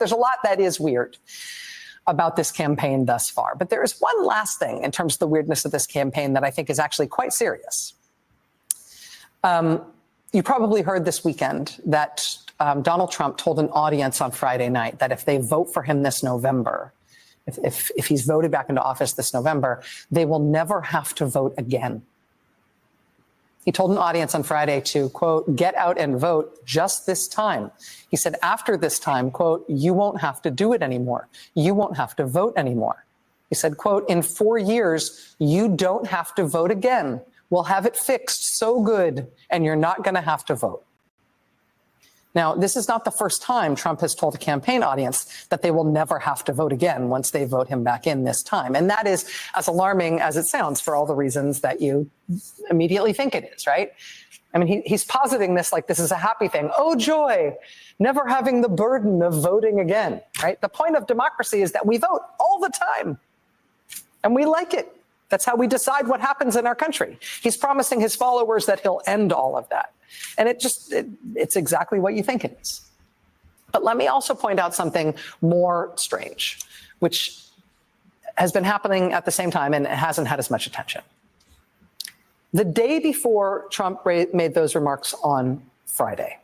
There's a lot that is weird about this campaign thus far. But there is one last thing in terms of the weirdness of this campaign that I think is actually quite serious. You probably heard this weekend that Donald Trump told an audience on Friday night that if they vote for him this November, if he's voted back into office this November, they will never have to vote again. He told an audience on Friday to, quote, get out and vote just this time. He said after this time, quote, you won't have to do it anymore. You won't have to vote anymore. He said, quote, in 4 years, you don't have to vote again. We'll have it fixed so good, and you're not going to have to vote. Now, this is not the first time Trump has told a campaign audience that they will never have to vote again once they vote him back in this time. And that is as alarming as it sounds for all the reasons that you immediately think it is, right? I mean, he's positing this like this is a happy thing. Oh, joy, never having the burden of voting again, right? The point of democracy is that we vote all the time, and we like it. That's how we decide what happens in our country. He's promising his followers that he'll end all of that. And it's exactly what you think it is. But let me also point out something more strange, which has been happening at the same time and it hasn't had as much attention. The day before Trump made those remarks on Friday,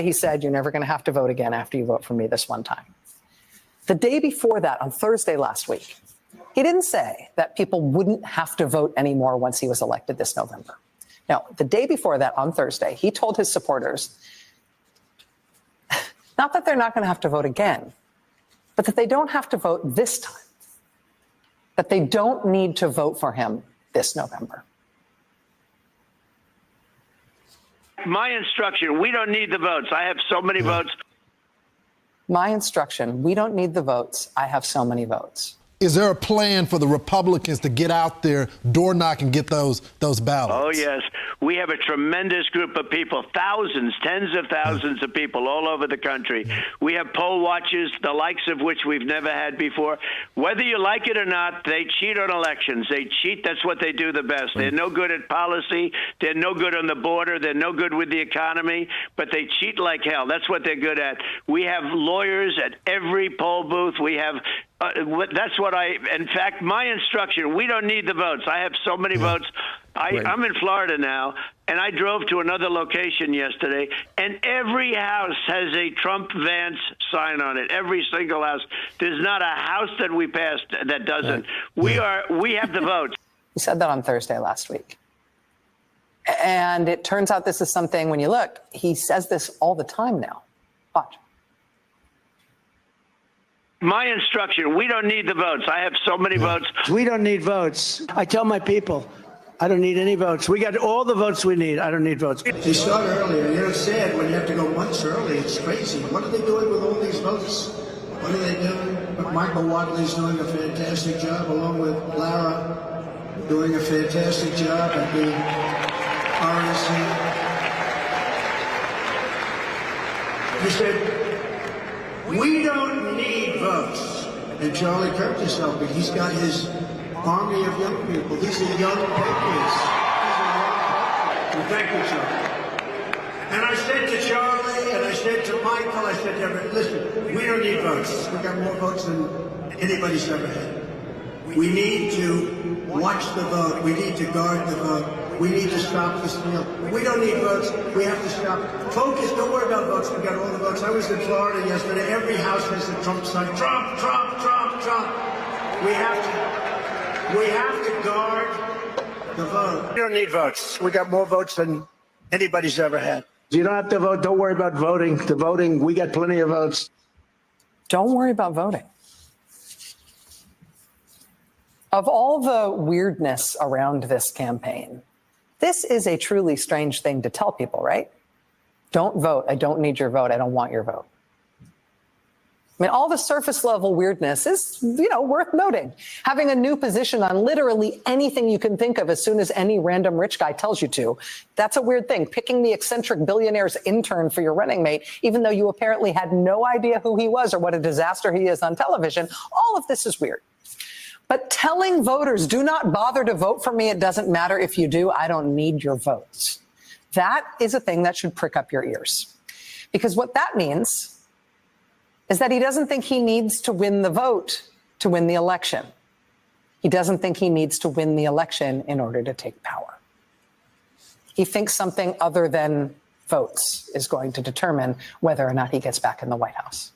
he said, you're never going to have to vote again after you vote for me this one time. The day before that, on Thursday last week, he didn't say that people wouldn't have to vote anymore once he was elected this November. Now, the day before that, on Thursday, he told his supporters, not that they're not going to have to vote again, but that they don't have to vote this time, that they don't need to vote for him this November. My instruction, we don't need the votes. I have so many votes. My instruction, we don't need the votes. I have so many votes. Is there a plan for the Republicans to get out there, door knock, and get those ballots? Oh, yes. We have a tremendous group of people, thousands, tens of thousands of people all over the country. We have poll watchers, the likes of which we've never had before. Whether you like it or not, they cheat on elections. They cheat. That's what they do the best. They're no good at policy. They're no good on the border. They're no good with the economy, but they cheat like hell. That's what they're good at. We have lawyers at every poll booth. We have that's what in fact, my instruction, we don't need the votes. I have so many votes. I'm in Florida now, and I drove to another location yesterday, and every house has a Trump Vance sign on it. Every single house. There's not a house that we passed that doesn't. We have the votes. He said that on Thursday last week. And it turns out this is something, when you look, he says this all the time now. Watch. My instruction, we don't need the votes. I have so many votes. We don't need votes. I tell my people, I don't need any votes. We got all the votes we need. I don't need votes. They start earlier. You know, it's sad when you have to go months early. It's crazy. What are they doing with all these votes? What are they doing? Michael Wadley's doing a fantastic job, along with Lara, doing a fantastic job at the RNC. He said, we don't need votes. And Charlie Kirk is helping. He's got his army of young people. These are young patriots. Well, thank you, Charlie. And I said to Charlie, and I said to Michael, I said to everyone, listen, we don't need votes. We got more votes than anybody's ever had. We need to watch the vote. We need to guard the vote. We need to stop this deal. We don't need votes. We have to stop. Focus. Don't worry about votes. We got all the votes. I was in Florida yesterday. Every house has a Trump sign. Trump, Trump, Trump, Trump. We have to guard the vote. We don't need votes. We got more votes than anybody's ever had. You don't have to vote. Don't worry about voting. The voting, we got plenty of votes. Don't worry about voting. Of all the weirdness around this campaign, this is a truly strange thing to tell people, right? Don't vote. I don't need your vote. I don't want your vote. I mean, all the surface level weirdness is, worth noting. Having a new position on literally anything you can think of as soon as any random rich guy tells you to, that's a weird thing. Picking the eccentric billionaire's intern for your running mate, even though you apparently had no idea who he was or what a disaster he is on television, all of this is weird. But telling voters, do not bother to vote for me. It doesn't matter if you do. I don't need your votes. That is a thing that should prick up your ears. Because what that means is that he doesn't think he needs to win the vote to win the election. He doesn't think he needs to win the election in order to take power. He thinks something other than votes is going to determine whether or not he gets back in the White House.